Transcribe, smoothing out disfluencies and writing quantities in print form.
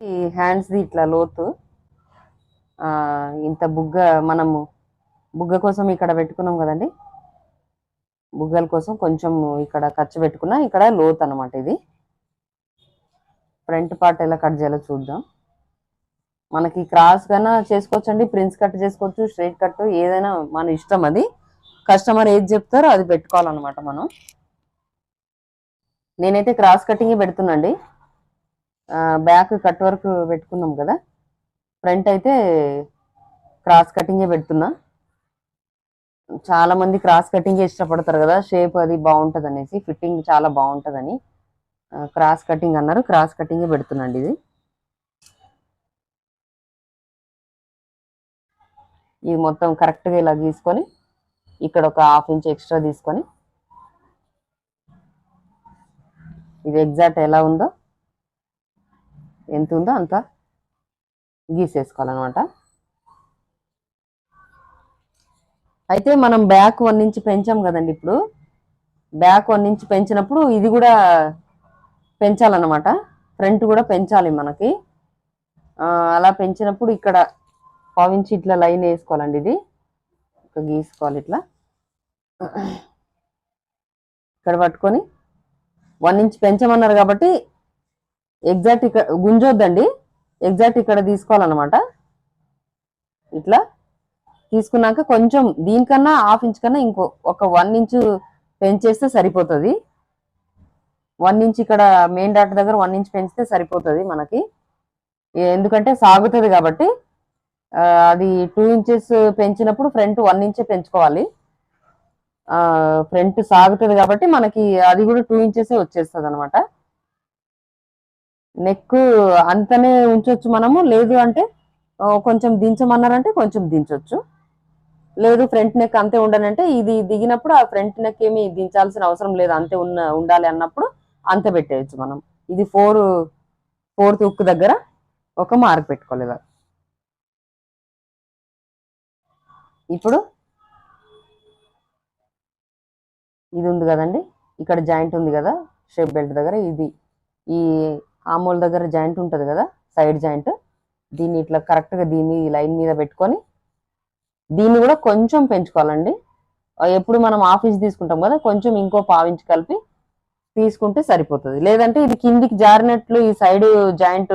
ఈ హ్యాండ్స్ది ఇట్లా లోతు ఇంత బుగ్గ మనము బుగ్గ కోసం ఇక్కడ పెట్టుకున్నాం కదండి. బుగ్గల కోసం కొంచెం ఇక్కడ ఖర్చు పెట్టుకున్నా, ఇక్కడ లోతు అనమాట. ఇది ఫ్రంట్ పార్ట్ ఎలా కట్ చేయాలో చూద్దాం. మనకి క్రాస్ కన్నా చేసుకోవచ్చండి, ప్రిన్స్ కట్ చేసుకోవచ్చు, స్ట్రైట్ కట్, ఏదైనా మన ఇష్టం. అది కస్టమర్ ఏది చెప్తారో అది పెట్టుకోవాలన్నమాట మనం. నేనైతే క్రాస్ కటింగ్ పెడుతున్నాండి. బ్యాక్ కట్ వర్క్ పెట్టుకున్నాం కదా, ఫ్రంట్ అయితే క్రాస్ కటింగే పెడుతున్నా. చాలా మంది క్రాస్ కటింగ్ ఇష్టపడతారు కదా, షేప్ అది బాగుంటది అనేసి, ఫిట్టింగ్ చాలా బాగుంటదని క్రాస్ కటింగ్ అన్నారు. క్రాస్ కటింగే పెడుతున్నాండి. ఇది మొత్తం కరెక్ట్గా ఇలా గీసుకొని ఇక్కడ ఒక 1/2 ఇంచ్ ఎక్స్ట్రా తీసుకొని ఇది ఎగ్జాక్ట్ ఎలా ఉందో, ఎంత ఉందో అంత గీసేసుకోవాలన్నమాట. అయితే మనం బ్యాక్ 1 ఇంచ్ పెంచాం కదండి. ఇప్పుడు బ్యాక్ 1 ఇంచ్ పెంచినప్పుడు ఇది కూడా పెంచాలన్నమాట, ఫ్రంట్ కూడా పెంచాలి మనకి. అలా పెంచినప్పుడు ఇక్కడ 1/4 ఇంచ్ ఇట్లా లైన్ వేసుకోవాలండి. ఇది గీసుకోవాలి ఇట్లా. ఇక్కడ పట్టుకొని 1 ఇంచ్ పెంచమన్నారు కాబట్టి ఎగ్జాక్ట్ ఇక్కడ గుంజొద్దండి, ఎగ్జాక్ట్ ఇక్కడ తీసుకోవాలన్నమాట. ఇట్లా తీసుకున్నాక కొంచెం దీనికన్నా 1/2 ఇంచ్ కన్నా ఇంకో ఒక 1 ఇంచ్ పెంచేస్తే సరిపోతుంది. 1 ఇంచ్ ఇక్కడ మెయిన్ డాట్ దగ్గర 1 ఇంచ్ పెంచితే సరిపోతుంది మనకి, ఎందుకంటే సాగుతుంది కాబట్టి. అది 2 ఇంచెస్ పెంచినప్పుడు ఫ్రంట్ 1 ఇంచే పెంచుకోవాలి. ఫ్రంట్ సాగుతుంది కాబట్టి మనకి అది కూడా 2 ఇంచెసే వచ్చేస్తుంది అనమాట. నెక్ అంతనే ఉంచొచ్చు మనము, లేదు అంటే కొంచెం దించమన్నారంటే కొంచెం దించొచ్చు, లేదు ఫ్రంట్ నెక్ అంతే ఉండనంటే ఇది దిగినప్పుడు ఆ ఫ్రంట్ నెక్ ఏమి దించాల్సిన అవసరం లేదు, అంతే ఉండాలి అన్నప్పుడు అంతే పెట్టేయచ్చు మనం. ఇది 4th హుక్ దగ్గర ఒక మార్క్ పెట్టుకోలేదు. ఇప్పుడు ఇది ఉంది కదండి, ఇక్కడ జాయింట్ ఉంది కదా షేప్ బెల్ట్ దగ్గర, ఇది ఈ ఆమోల్ దగ్గర జాయింట్ ఉంటుంది కదా, సైడ్ జాయింట్, దీన్ని ఇట్లా కరెక్ట్గా దీన్ని లైన్ మీద పెట్టుకొని దీన్ని కూడా కొంచెం పెంచుకోవాలండి. ఎప్పుడు మనం 1/2 ఇంచ్ తీసుకుంటాం కదా, కొంచెం ఇంకో 1/4 ఇంచ్ కలిపి తీసుకుంటే సరిపోతుంది. లేదంటే ఇది కిందికి జారినట్లు ఈ సైడ్ జాయింట్